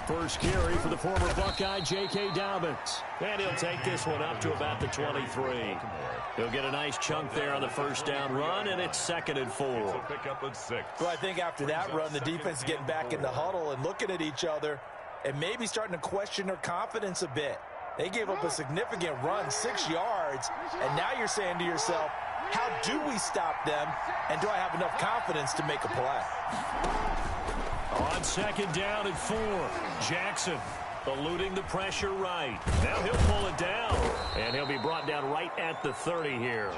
First carry for the former Buckeye, J.K. Dobbins. And he'll take this one up to about the 23. He'll get a nice chunk there on the first down run, and it's 2nd and 4. Pick up at 6. Well, I think after that run, the defense is getting back in the huddle and looking at each other and maybe starting to question their confidence a bit. They gave up a significant run, 6 yards, and now you're saying to yourself, how do we stop them, and do I have enough confidence to make a play? On 2nd down and 4, Jackson eluding the pressure right. Now he'll pull it down, and he'll be brought down right at the 30 here.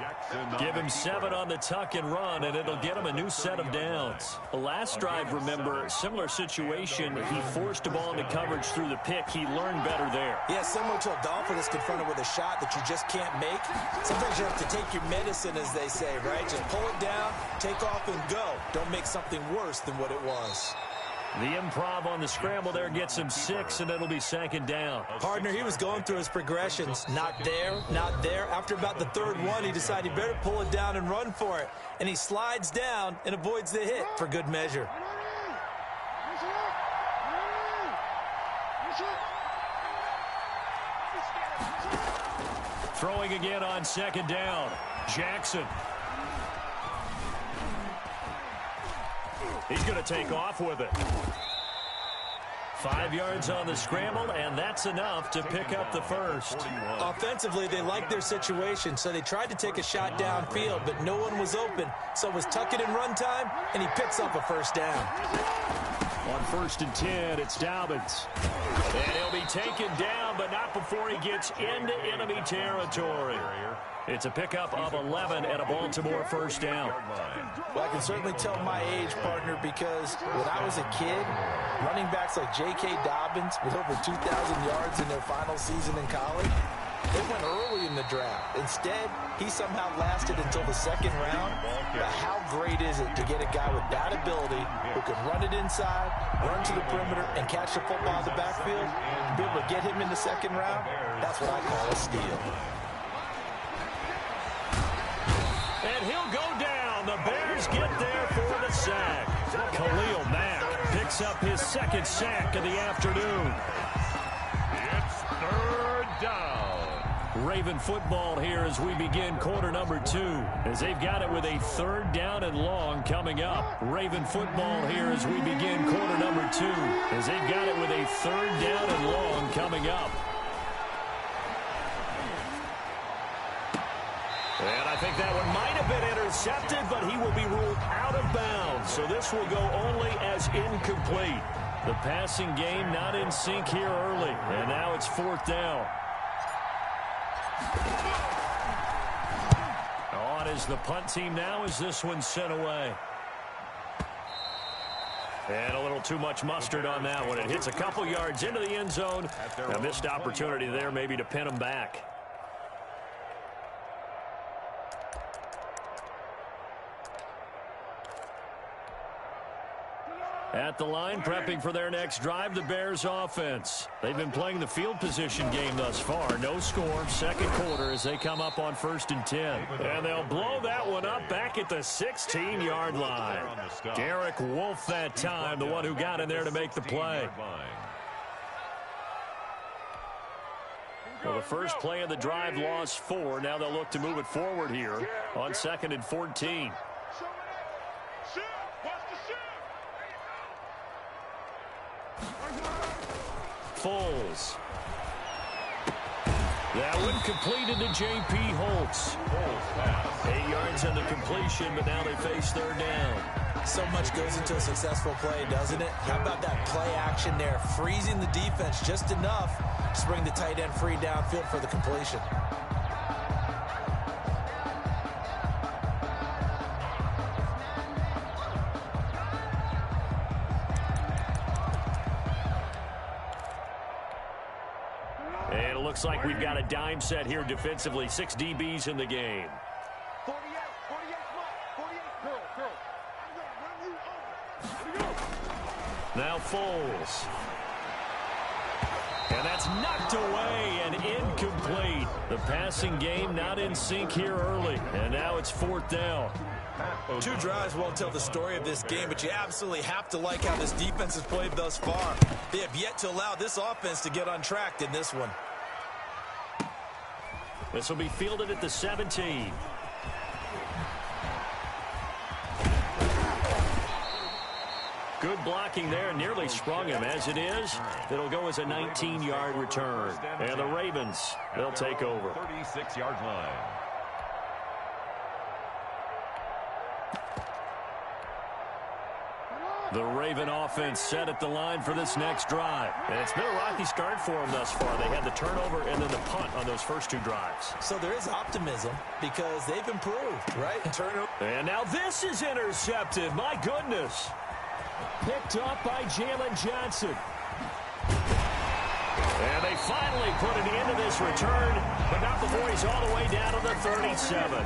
Give him 7 on the tuck and run, and it'll get him a new set of downs. The last drive, remember, similar situation. He forced a ball into coverage through the pick. He learned better there. Yeah, similar to a Dolphin that's confronted with a shot that you just can't make. Sometimes you have to take your medicine, as they say, right? Just pull it down, take off, and go. Don't make something worse than what it was. The improv on the scramble there gets him 6, and it'll be 2nd down. Partner, he was going through his progressions. Not there, not there. After about the 3rd one, he decided he better pull it down and run for it. And he slides down and avoids the hit for good measure. Throwing again on 2nd down. Jackson. He's going to take off with it. 5 yards on the scramble, and that's enough to pick up the first. Offensively, they liked their situation, so they tried to take a shot downfield, but no one was open. So it was tuck it in run time, and he picks up a first down. On 1st and 10, it's Dobbins. And he'll be taken down, but not before he gets into enemy territory. It's a pickup of 11 and a Baltimore first down. Well, I can certainly tell my age, partner, because when I was a kid, running backs like J.K. Dobbins with over 2,000 yards in their final season in college, they went early in the draft. Instead, he somehow lasted until the 2nd round. But how great is it to get a guy with that ability who can run it inside, run to the perimeter, and catch the football in the backfield? Be able to get him in the 2nd round, that's what I call a steal. And he'll go down. The Bears get there for the sack. Khalil Mack picks up his 2nd sack of the afternoon. It's 3rd down. Raven football here as we begin quarter number 2, as they've got it with a 3rd down and long coming up. Raven football here as we begin quarter number 2, as they've got it with a 3rd down and long coming up. And I think that one might have been intercepted, but he will be ruled out of bounds. So this will go only as incomplete. The passing game not in sync here early. And now it's 4th down. On is the punt team now as this one's sent away. And a little too much mustard on that one. It hits a couple yards into the end zone. A missed opportunity there maybe to pin him back. At the line, prepping for their next drive, the Bears offense. They've been playing the field position game thus far. No score, 2nd quarter as they come up on 1st and 10. And they'll blow that one up back at the 16-yard line. Derek Wolfe that time, the one who got in there to make the play. Well, the first play of the drive lost 4. Now they'll look to move it forward here on 2nd and 14. Foles. That one completed to J.P. Holtz. 8 yards on the completion, but now they face 3rd down. So much goes into a successful play, doesn't it? How about that play action there, freezing the defense just enough to bring the tight end free downfield for the completion. And it looks like we've got a dime set here defensively. 6 DBs in the game. 48, now Foles. And that's knocked away and incomplete. The passing game not in sync here early. And now it's 4th down. Two drives won't tell the story of this game, but you absolutely have to like how this defense has played thus far. They have yet to allow this offense to get untracked in this one. This will be fielded at the 17. Good blocking there, nearly sprung him. As it is, it'll go as a 19-yard return. And the Ravens, they'll take over. 36-yard line. The Raven offense set at the line for this next drive. And it's been a rocky start for them thus far. They had the turnover and then the punt on those first two drives. So there is optimism because they've improved, right? Turnover. And now this is intercepted. My goodness. Picked up by Jalen Johnson. And they finally put an end to this return, but not before he's all the way down to the 37.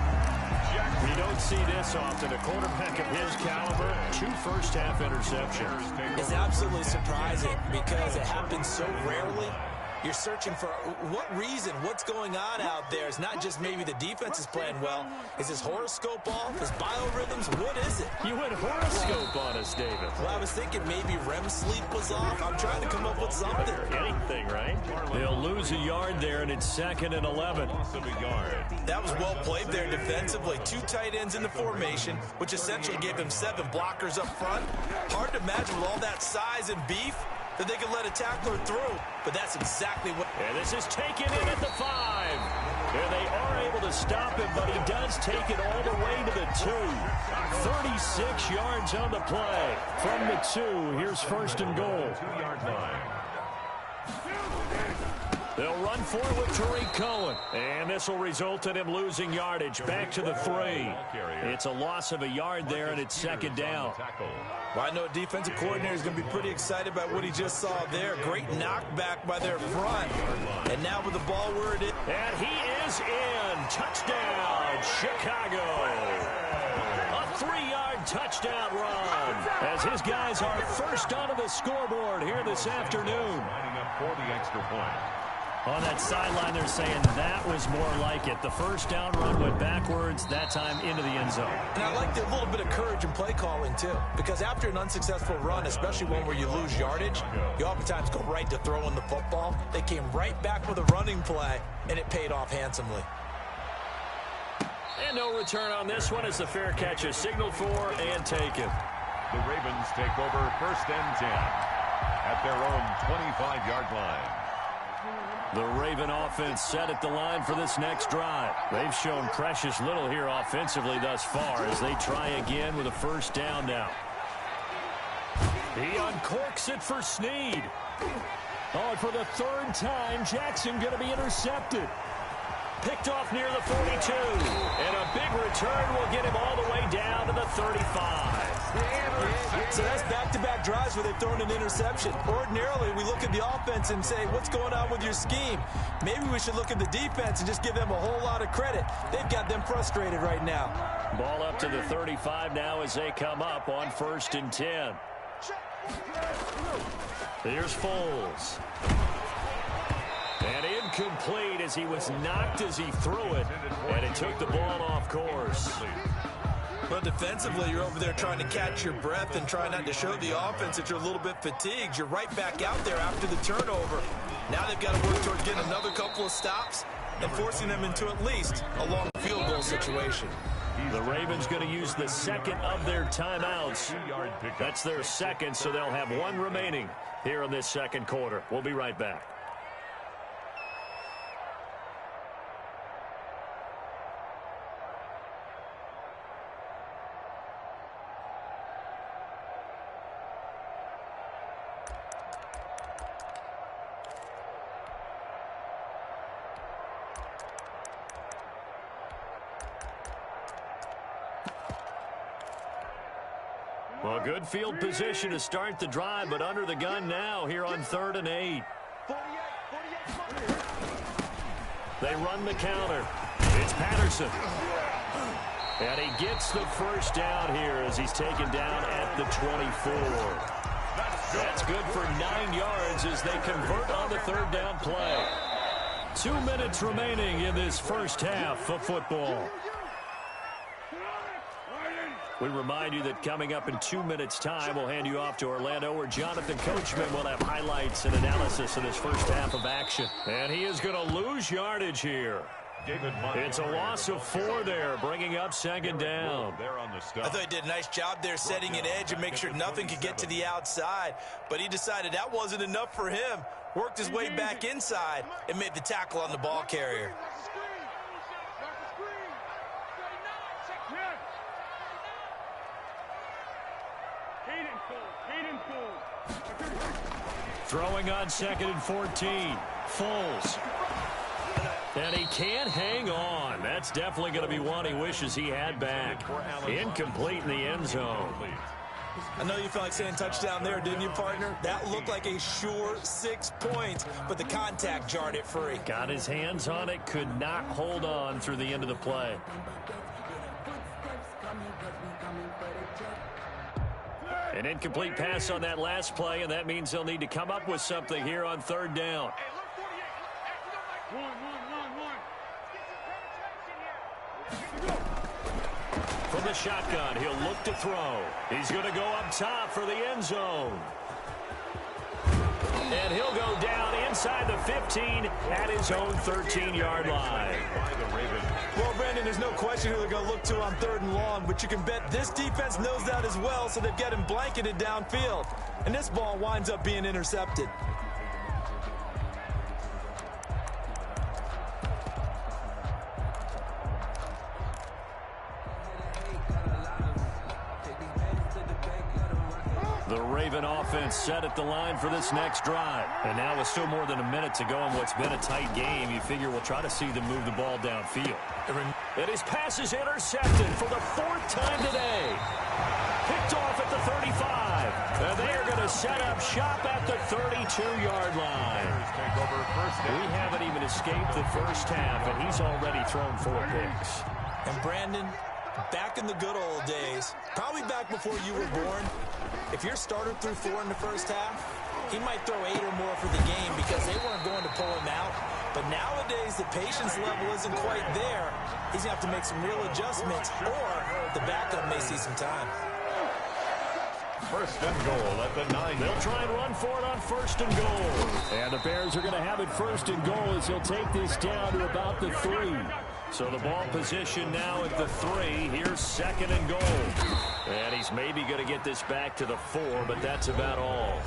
You don't see this often. A quarterback of his caliber, 2 first-half interceptions. It's absolutely surprising because it happens so rarely. You're searching for what reason, what's going on out there. It's not just maybe the defense is playing well. Is his horoscope off? His biorhythms? What is it? You went horoscope on us, David. Well, I was thinking maybe REM sleep was off. I'm trying to come up with something. Anything, right? They'll lose a yard there, and it's 2nd and 11. That was well played there defensively. 2 tight ends in the formation, which essentially gave him 7 blockers up front. Hard to imagine with all that size and beef that they could let a tackler through, but that's exactly what... And this is taken in at the 5. And they are able to stop him, but he does take it all the way to the 2. 36 yards on the play. From the 2, here's 1st and goal. 2-yard line. They'll run forward with Tariq Cohen. And this will result in him losing yardage. Back to the 3. It's a loss of a yard there, and it's 2nd down. Well, I know a defensive coordinator is going to be pretty excited about what he just saw there. Great knockback by their front. And now with the ball where it is. And he is in. Touchdown, Chicago. A 3-yard touchdown run. As his guys are first onto the scoreboard here this afternoon. Lining up for the extra point. On that sideline, they're saying that was more like it. The first down run went backwards, that time into the end zone. And I liked a little bit of courage in play calling, too. Because after an unsuccessful run, especially one where you lose yardage, you oftentimes go right to throwing the football. They came right back with a running play, and it paid off handsomely. And no return on this one as the fair catch is signaled for and taken. The Ravens take over 1st and 10 at their own 25-yard line. The Raven offense set at the line for this next drive. They've shown precious little here offensively thus far as they try again with a 1st down now. He uncorks it for Snead. Oh, and for the 3rd time, Jackson going to be intercepted. Picked off near the 42. And a big return will get him all the way down to the 35. So that's back-to-back drives where they've thrown an interception. Ordinarily, we look at the offense and say, what's going on with your scheme? Maybe we should look at the defense and just give them a whole lot of credit. They've got them frustrated right now. Ball up to the 35 now as they come up on 1st and 10. Here's Foles. And incomplete as he was knocked as he threw it. And it took the ball off course. But defensively, you're over there trying to catch your breath and try not to show the offense that you're a little bit fatigued. You're right back out there after the turnover. Now they've got to work toward getting another couple of stops and forcing them into at least a long field goal situation. The Ravens going to use the 2nd of their timeouts. That's their 2nd, so they'll have 1 remaining here in this 2nd quarter. We'll be right back. Well, good field position to start the drive, but under the gun now here on 3rd and 8. They run the counter. It's Patterson. And he gets the 1st down here as he's taken down at the 24. That's good for 9 yards as they convert on the 3rd down play. 2 minutes remaining in this 1st half of football. We remind you that coming up in 2 minutes' time, we'll hand you off to Orlando, where Jonathan Coachman will have highlights and analysis of this first half of action. And he is going to lose yardage here. It's a loss of 4 there, bringing up second down. I thought he did a nice job there setting an edge and make sure nothing could get to the outside. But he decided that wasn't enough for him. Worked his way back inside and made the tackle on the ball carrier. Throwing on 2nd and 14. Foles. And he can't hang on. That's definitely going to be one he wishes he had back. Incomplete in the end zone. I know you felt like saying touchdown there, didn't you, partner? That looked like a sure 6 points, but the contact jarred it free. Got his hands on it, could not hold on through the end of the play. An incomplete pass on that last play, and that means they'll need to come up with something here on 3rd down. From the shotgun, he'll look to throw. He's going to go up top for the end zone. And he'll go down inside the 15 at his own 13-yard line. Well, Brandon, there's no question who they're going to look to on 3rd and long, but you can bet this defense knows that as well, so they've got him blanketed downfield. And this ball winds up being intercepted. The Raven offense set at the line for this next drive. And now with still more than a minute to go in what's been a tight game, you figure we'll try to see them move the ball downfield. And his pass is intercepted for the 4th time today. Picked off at the 35. And they are going to set up shop at the 32-yard line. We haven't even escaped the first half, and he's already thrown 4 picks. And Brandon, back in the good old days, probably back before you were born, if your starter threw 4 in the first half, he might throw 8 or more for the game because they weren't going to pull him out. But nowadays, the patience level isn't quite there. He's going to have to make some real adjustments, or the backup may see some time. 1st and goal at the 9. They'll try and run for it on 1st and goal. And the Bears are going to have it 1st and goal as he'll take this down to about the 3. So the ball position now at the 3. Here's 2nd and goal. And he's maybe going to get this back to the 4, but that's about all.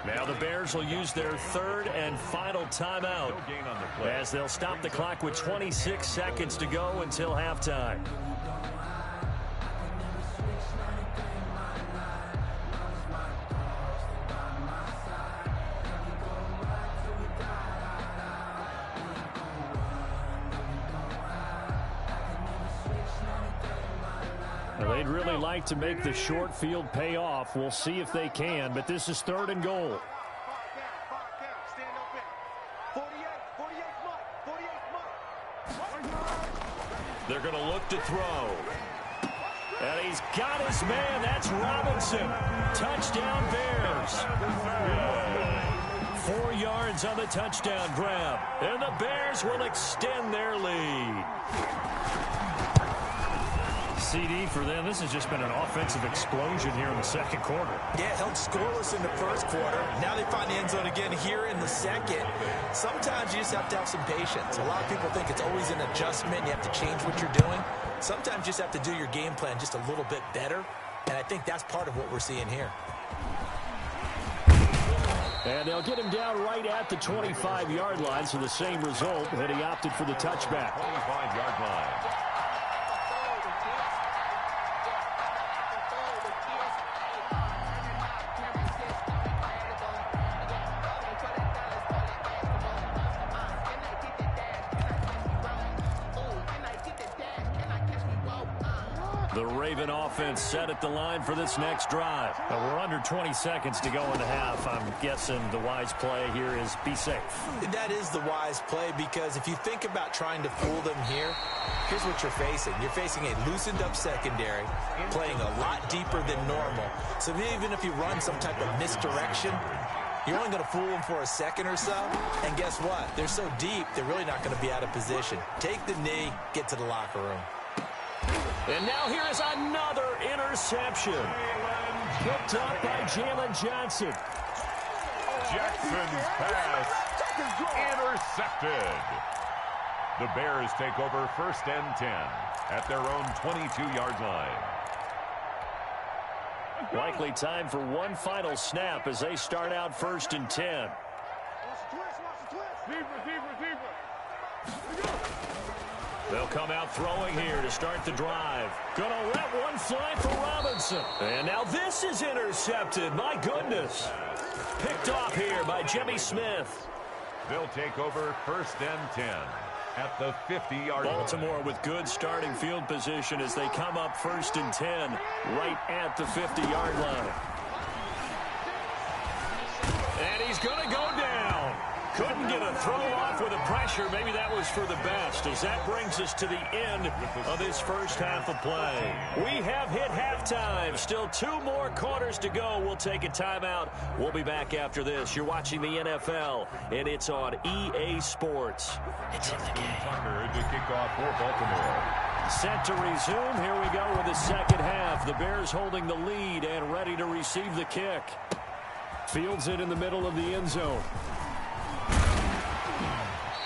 Now the Bears will use their 3rd and final timeout as they'll stop the clock with 26 seconds to go until halftime. They'd really like to make the short field pay off. We'll see if they can, but this is 3rd and goal. They're going to look to throw. And he's got his man. That's Robinson. Touchdown Bears. 4 yards on the touchdown grab. And the Bears will extend their lead. CD for them. This has just been an offensive explosion here in the 2nd quarter. Yeah, held scoreless in the 1st quarter. Now they find the end zone again here in the 2nd. Sometimes you just have to have some patience. A lot of people think it's always an adjustment. You have to change what you're doing. Sometimes you just have to do your game plan just a little bit better. And I think that's part of what we're seeing here. And they'll get him down right at the 25-yard line, so the same result, that he opted for the touchback. 25-yard line. The Raven offense set at the line for this next drive. Now we're under 20 seconds to go in the half. I'm guessing the wise play here is be safe. That is the wise play, because if you think about trying to fool them here, here's what you're facing. You're facing a loosened up secondary, playing a lot deeper than normal. So even if you run some type of misdirection, you're only going to fool them for a second or so. And guess what? They're so deep, they're really not going to be out of position. Take the knee, get to the locker room. And now here is another interception. Picked up by Jalen Johnson. Jackson's pass intercepted. The Bears take over 1st and 10 at their own 22-yard line. Likely time for one final snap as they start out 1st and 10. They'll come out throwing here to start the drive. Gonna let one fly for Robinson. And now this is intercepted. My goodness. Picked off here by Jimmy Smith. They'll take over 1st and 10 at the 50-yard line. Baltimore with good starting field position as they come up 1st and 10 right at the 50-yard line. And he's going to go down. Couldn't get a throw off with the pressure. Maybe that was for the best, as that brings us to the end of this first half of play. We have hit halftime. Still 2 more quarters to go. We'll take a timeout. We'll be back after this. You're watching the NFL, and it's on EA Sports. It's in the game. Tucker to kick off for Baltimore. Set to resume. Here we go with the second half. The Bears holding the lead and ready to receive the kick. Fields it in the middle of the end zone.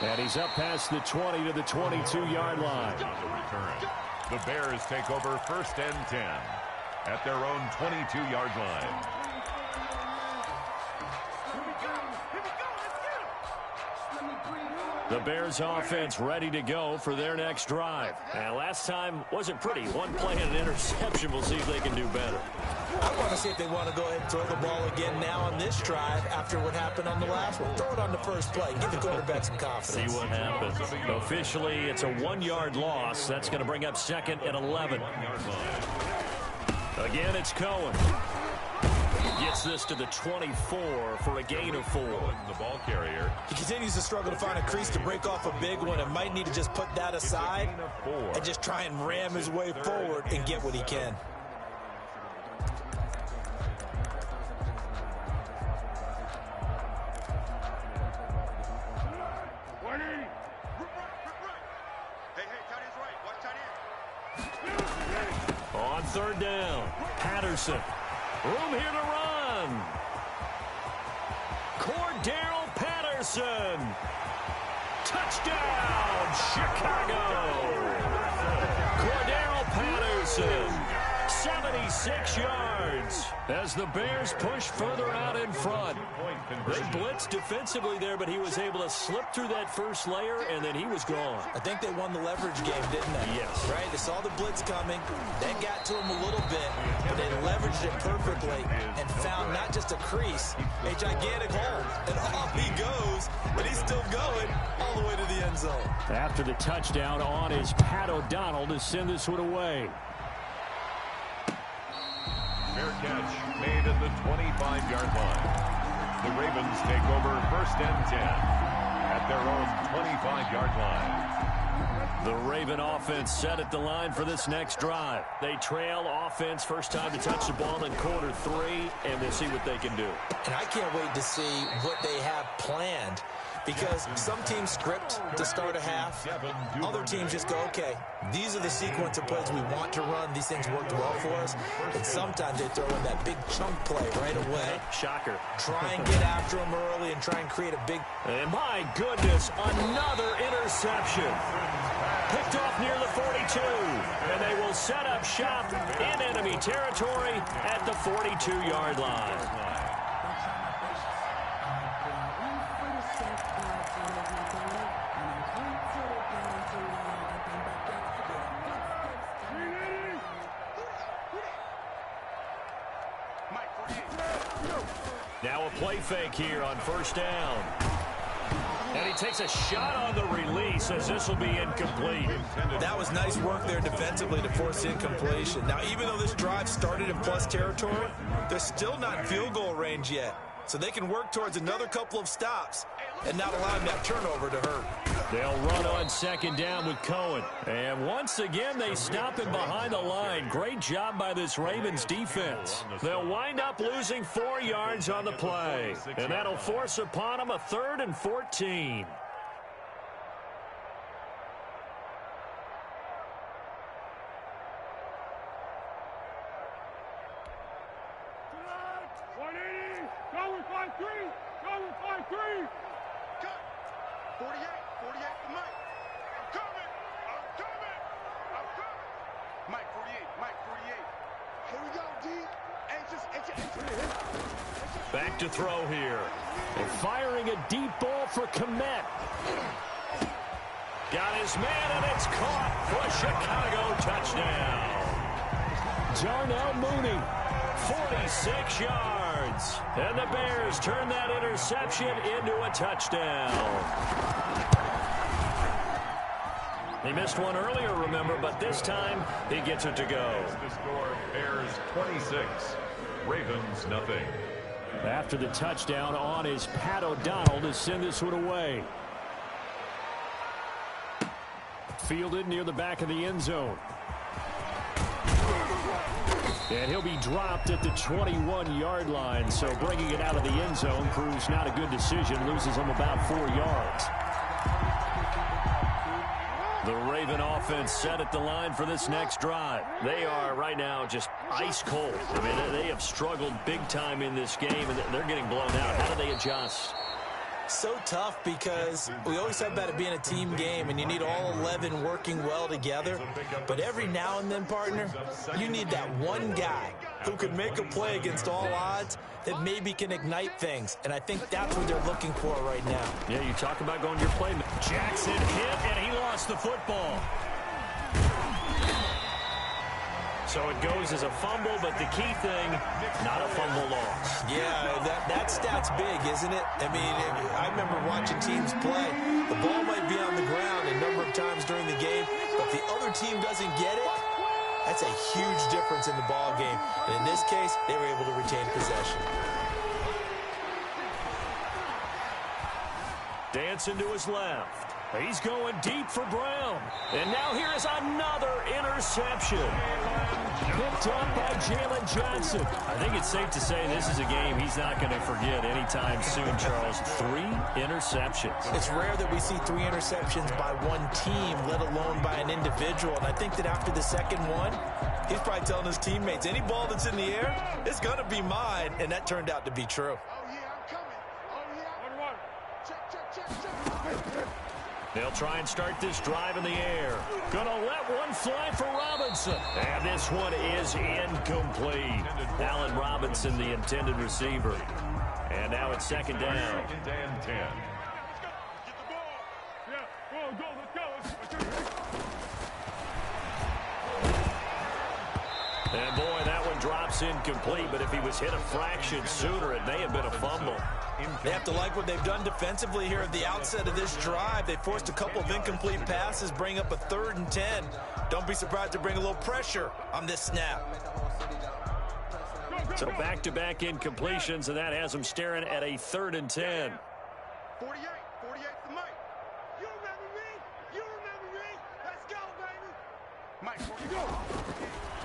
And he's up past the 20 to the 22-yard line. The Bears take over 1st and 10 at their own 22-yard line. The Bears offense ready to go for their next drive. And last time wasn't pretty. One play and an interception. We'll see if they can do better. I want to see if they want to go ahead and throw the ball again now on this drive after what happened on the last one. Throw it on the first play. Give the quarterback some confidence. See what happens. Officially, it's a 1-yard loss. That's going to bring up 2nd and 11. Again, it's Cohen. Gets this to the 24 for a gain of 4. The ball carrier. He continues to struggle to find a crease to break off a big one and might need to just put that aside and just try and ram his way forward and get what he can. On 3rd down, Patterson. Room here to run. Cordero Patterson. Touchdown, Chicago. Cordero Patterson. 76 yards as the Bears push further out in front. They blitzed defensively there, but he was able to slip through that first layer, and then he was gone. I think they won the leverage game, didn't they? Yes. Right? They saw the blitz coming. That got to him a little bit, but they leveraged it perfectly and found not just a crease, a gigantic hole. And off he goes, and he's still going all the way to the end zone. After the touchdown on is Pat O'Donnell to send this one away. Fair catch made at the 25-yard line. The Ravens take over 1st and 10 at their own 25-yard line. The Raven offense set at the line for this next drive. They trail offense, first time to touch the ball in quarter 3, and we'll see what they can do. And I can't wait to see what they have planned, because some teams script to start a half. Other teams just go, okay, these are the sequence of plays we want to run. These things worked well for us. And sometimes they throw in that big chunk play right away. Shocker. Try and get after them early and try and create a big... And my goodness, another interception. Picked off near the 42. And they will set up shop in enemy territory at the 42-yard line. Now a play fake here on 1st down. And he takes a shot on the release as this will be incomplete. That was nice work there defensively to force incompletion. Now, even though this drive started in plus territory, they're still not in field goal range yet. So they can work towards another couple of stops and not allowing that turnover to hurt. They'll run on 2nd down with Cohen. And once again, they stop him behind the line. Great job by this Ravens defense. They'll wind up losing 4 yards on the play. And that'll force upon them a 3rd and 14. 48 for Mike. I'm coming. Mike 48. Here we go, D. Back to throw here. And firing a deep ball for Komet. Got his man, and it's caught for a Chicago touchdown. Darnell Mooney, 46 yards. And the Bears turn that interception into a touchdown. He missed one earlier, remember, but this time he gets it to go. The score, Bears 26, Ravens nothing. After the touchdown on is Pat O'Donnell to send this one away. Fielded near the back of the end zone. And he'll be dropped at the 21-yard line, so bringing it out of the end zone proves not a good decision, loses him about 4 yards. The Raven offense set at the line for this next drive. They are right now just ice cold. I mean, they have struggled big time in this game, and they're getting blown out. How do they adjust? So tough because we always talk about it being a team game and you need all 11 working well together. But every now and then, partner, you need that one guy who can make a play against all odds that maybe can ignite things. And I think that's what they're looking for right now. Yeah, you talk about going to your play. Jackson hit, and he lost the football. So it goes as a fumble, but the key thing, not a fumble loss. Yeah, that stat's big, isn't it? I mean, I remember watching teams play. The ball might be on the ground a number of times during the game, but the other team doesn't get it. That's a huge difference in the ball game. And in this case, they were able to retain possession. Dancing to his left. He's going deep for Brown. And now here is another interception. Picked up by Jalen Johnson. I think it's safe to say this is a game he's not going to forget anytime soon, Charles. 3 interceptions. It's rare that we see 3 interceptions by one team, let alone by an individual. And I think that after the second one, he's probably telling his teammates, any ball that's in the air, it's going to be mine. And that turned out to be true. They'll try and start this drive in the air. Gonna let one fly for Robinson. And this one is incomplete. Allen Robinson, the intended receiver. And now it's second down. Second and 10. And boy, that one drops incomplete, but if he was hit a fraction sooner, it may have been a fumble. They have to like what they've done defensively here at the outset of this drive. They forced a couple of incomplete passes, bring up a 3rd and 10. Don't be surprised to bring a little pressure on this snap. So back-to-back incompletions, and that has them staring at a 3rd and 10. 48 for Mike. You remember me? Let's go, baby. Mike, where you go?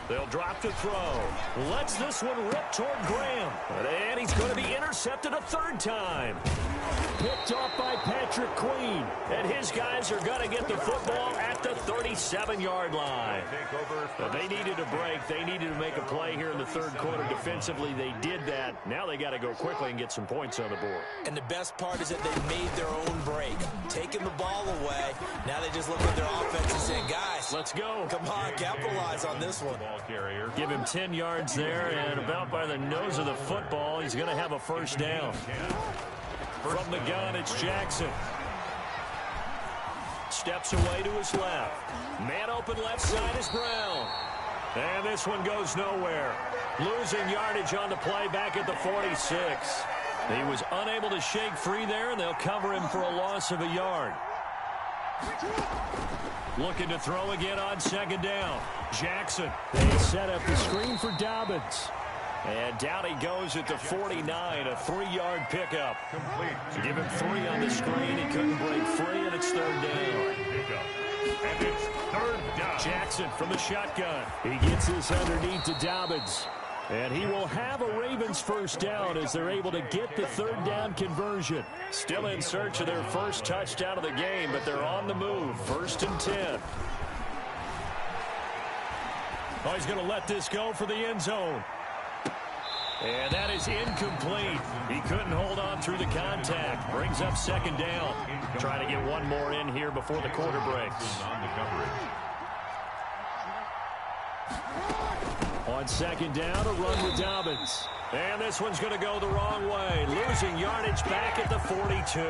They'll drop to throw. Lets this one rip toward Graham. And he's going to be intercepted a 3rd time. Picked off by Patrick Queen. And his guys are going to get the football at the 37-yard line. But they needed a break. They needed to make a play here in the 3rd quarter. Defensively, they did that. Now they got to go quickly and get some points on the board. And the best part is that they made their own break. Taking the ball away. Now they just look at their offense and say, guys, let's go. Come on, capitalize on this one. Carrier. Give him 10 yards there, and about by the nose of the football, he's going to have a 1st down. From the gun, it's Jackson. Steps away to his left. Man open left side is Brown. And this one goes nowhere. Losing yardage on the play back at the 46. He was unable to shake free there, and they'll cover him for a loss of a yard. Looking to throw again on 2nd down. Jackson. They set up the screen for Dobbins. And down he goes at the 49, a 3-yard pickup. Complete. Give him 3 on the screen. He couldn't break free, and it's 3rd down. And it's 3rd down. Jackson from the shotgun. He gets this underneath to Dobbins. And he will have a Ravens 1st down as they're able to get the 3rd down conversion. Still in search of their first touchdown of the game, but they're on the move. 1st and 10. Oh, he's going to let this go for the end zone. And that is incomplete. He couldn't hold on through the contact. Brings up second down. Trying to get one more in here before the quarter breaks. On second down, a run with Dobbins. And this one's going to go the wrong way. Losing yardage back at the 42.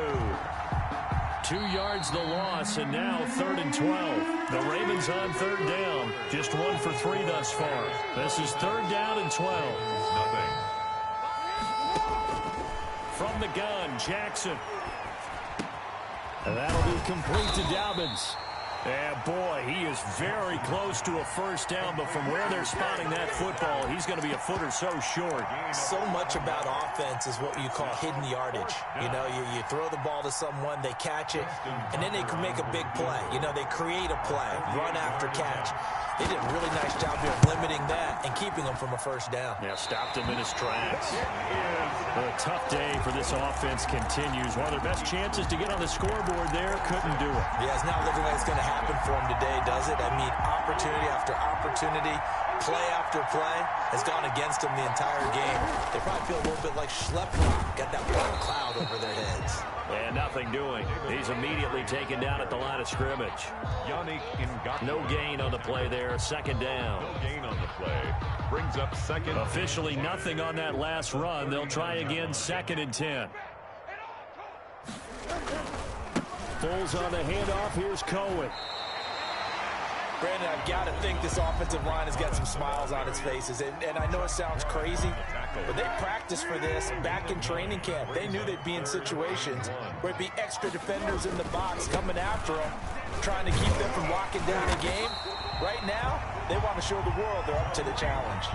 2 yards the loss, and now 3rd and 12. The Ravens on third down. Just 1 for 3 thus far. This is 3rd down and 12. Nothing. From the gun, Jackson. And that'll be complete to Dobbins. And boy, he is very close to a first down, but from where they're spotting that football, he's going to be a foot or so short. So much about offense is what you call hidden yardage. You know, you throw the ball to someone, they catch it, and then they can make a big play. You know, they create a play, run after catch. They did a really nice job here of limiting that and keeping them from a first down. Yeah, stopped him in his tracks. A tough day for this offense continues. One of their best chances to get on the scoreboard there, couldn't do it. Yeah, it's not looking like it's going to happen for them today, does it? I mean, opportunity after opportunity, play after play has gone against them the entire game. They probably feel a little bit like Schlepprock, got that black cloud over their heads. And nothing doing. He's immediately taken down at the line of scrimmage. No gain on the play there. Second down. No gain on the play. Brings up second. Officially nothing on that last run. They'll try again 2nd and 10. Foles on the handoff. Here's Cohen. Brandon, I've got to think this offensive line has got some smiles on its faces. And I know it sounds crazy, but they practiced for this back in training camp. They knew they'd be in situations where it'd be extra defenders in the box coming after them, trying to keep them from locking down the game. Right now, they want to show the world they're up to the challenge.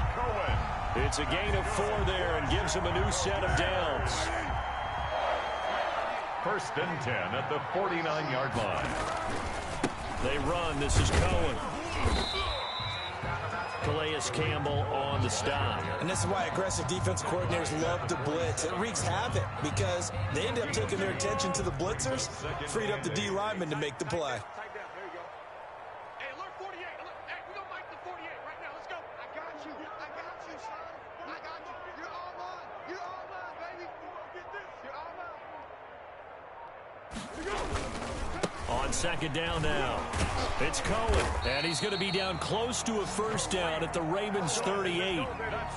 It's a gain of 4 there and gives them a new set of downs. 1st and 10 at the 49-yard line. They run. This is Cohen. Calais Campbell on the stop. And this is why aggressive defensive coordinators love to blitz. It wreaks havoc because they end up taking their attention to the blitzers, freed up the D lineman to make the play. Hey, look, 48. Look, hey, we gonna make the 48 right now. Let's go. I got you. I got you, son. I got you. You're all mine. You're all mine, baby. Get this. You're all mine. Here we go. On second down now. It's Cohen, and he's going to be down close to a first down at the Ravens 38.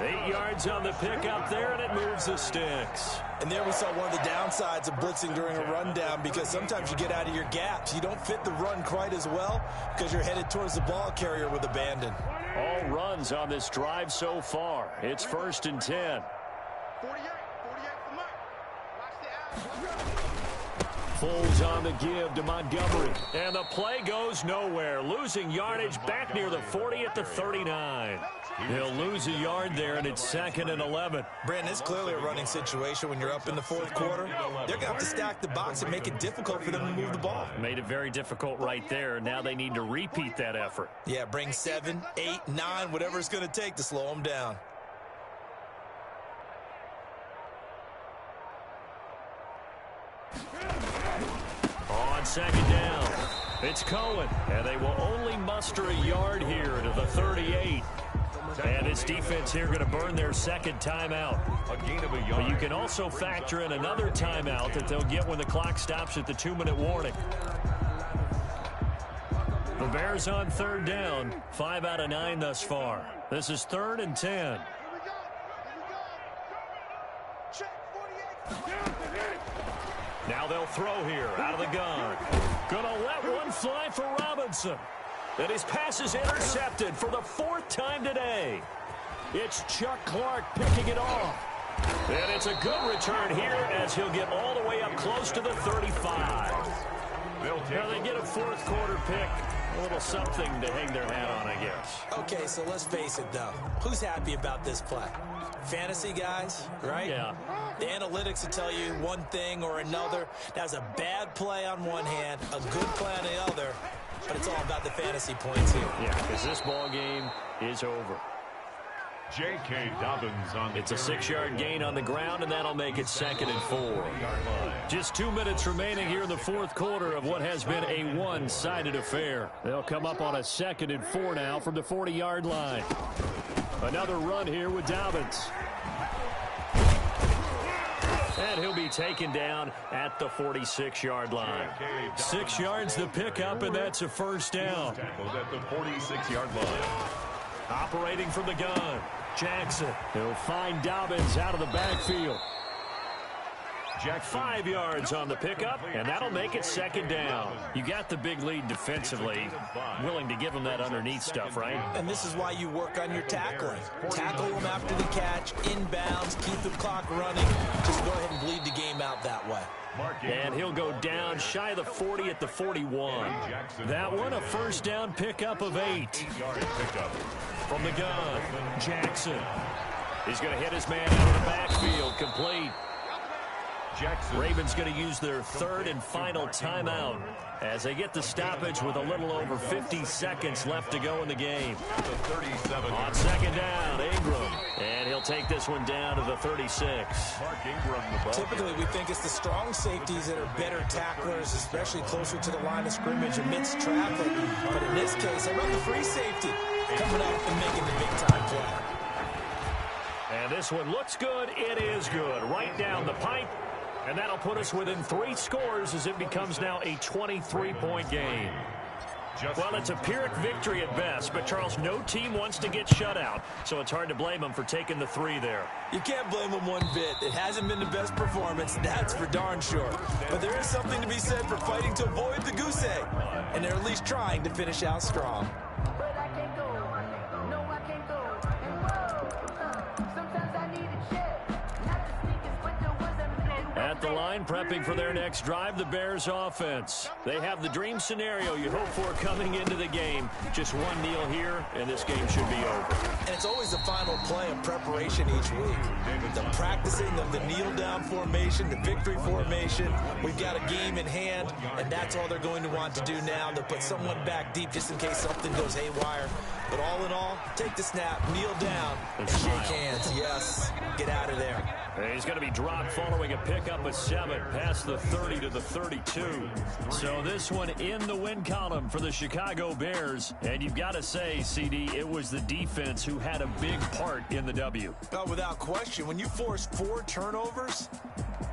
8 yards on the pickup there, and it moves the sticks. And there we saw one of the downsides of blitzing during a rundown, because sometimes you get out of your gaps. You don't fit the run quite as well because you're headed towards the ball carrier with abandon. All runs on this drive so far. It's 1st and 10. 48 for Mike. Watch the ass. Foles on the give to Montgomery. And the play goes nowhere. Losing yardage back near the 40 at the 39. He'll lose a yard there, and it's 2nd and 11. Brandon, it's clearly a running situation when you're up in the 4th quarter. They're going to have to stack the box and make it difficult for them to move the ball. Made it very difficult right there. Now they need to repeat that effort. Yeah, bring 7, 8, 9, whatever it's going to take to slow them down. On second down, it's Cohen, and they will only muster a yard here to the 38. And this defense here going to burn their 2nd timeout. A gain of a yard. But you can also factor in another timeout that they'll get when the clock stops at the 2-minute warning. The Bears on 3rd down, 5 out of 9 thus far. This is 3rd and 10. Here we go. Check 48. Now they'll throw here out of the gun. Gonna let one fly for Robinson. And his pass is intercepted for the 4th time today. It's Chuck Clark picking it off. And it's a good return here as he'll get all the way up close to the 35. Now they get a 4th quarter pick. A little something to hang their hat on, I guess. Okay, so let's face it, though. Who's happy about this play? Fantasy guys, right? Yeah. The analytics will tell you one thing or another. That's a bad play on one hand, a good play on the other, but it's all about the fantasy points here. Yeah, because this ball game is over. J.K. Dobbins on the It's a 6-yard gain on the ground, and that'll make it 2nd and 4. Just 2 minutes remaining here in the 4th quarter of what has been a one-sided affair. They'll come up on a 2nd and 4 now from the 40-yard line. Another run here with Dobbins. And he'll be taken down at the 46-yard line. 6 yards the pickup, and that's a first down. Tackled at the 46-yard line. Operating from the gun, Jackson. He'll find Dobbins out of the backfield. 5 yards on the pickup, and that'll make it second down. You got the big lead defensively. Willing to give them that underneath stuff, right? And this is why you work on your tackling. Tackle them after the catch, inbounds, keep the clock running. Just go ahead and bleed the game out that way. And he'll go down shy of the 40 at the 41. That one, a first down pickup of 8. From the gun, Jackson. He's going to hit his man out of the backfield, complete. Ravens going to use their third and final timeout as they get the stoppage with a little over 50 seconds left to go in the game. On second down, Ingram. And he'll take this one down to the 36. Typically, we think it's the strong safeties that are better tacklers, especially closer to the line of scrimmage amidst traffic. But in this case, how about the free safety coming up and making the big-time play? And this one looks good. It is good. Right down the pipe. And that'll put us within 3 scores as it becomes now a 23-point game. Well, it's a Pyrrhic victory at best, but, Charles, no team wants to get shut out, so it's hard to blame them for taking the 3 there. You can't blame them one bit. It hasn't been the best performance, that's for darn sure. But there is something to be said for fighting to avoid the goose egg, and they're at least trying to finish out strong. But I can't go. No, I can't go. And whoa, sometimes I need a check. Not the sneakers, but the ones I'm At the line, prepping for their next drive, the Bears offense. They have the dream scenario you hope for coming into the game. Just one kneel here, and this game should be over. And it's always the final play of preparation each week. The practicing of the kneel-down formation, the victory formation. We've got a game in hand, and that's all they're going to want to do now. They'll put someone back deep just in case something goes haywire. But all in all, take the snap, kneel down, and shake hands. Yes, get out of there. He's going to be dropped following a pickup of 7 past the 30 to the 32. So this one in the win column for the Chicago Bears. And you've got to say, CD, it was the defense who had a big part in the W. Oh, without question. When you force 4 turnovers,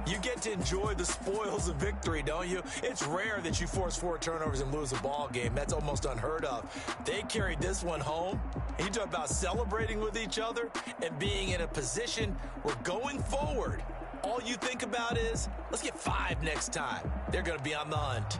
you get to enjoy the spoils of victory, don't you? It's rare that you force 4 turnovers and lose a ball game. That's almost unheard of. They carried this one home. And you talk about celebrating with each other and being in a position where going forward, all you think about is, let's get 5 next time. They're going to be on the hunt.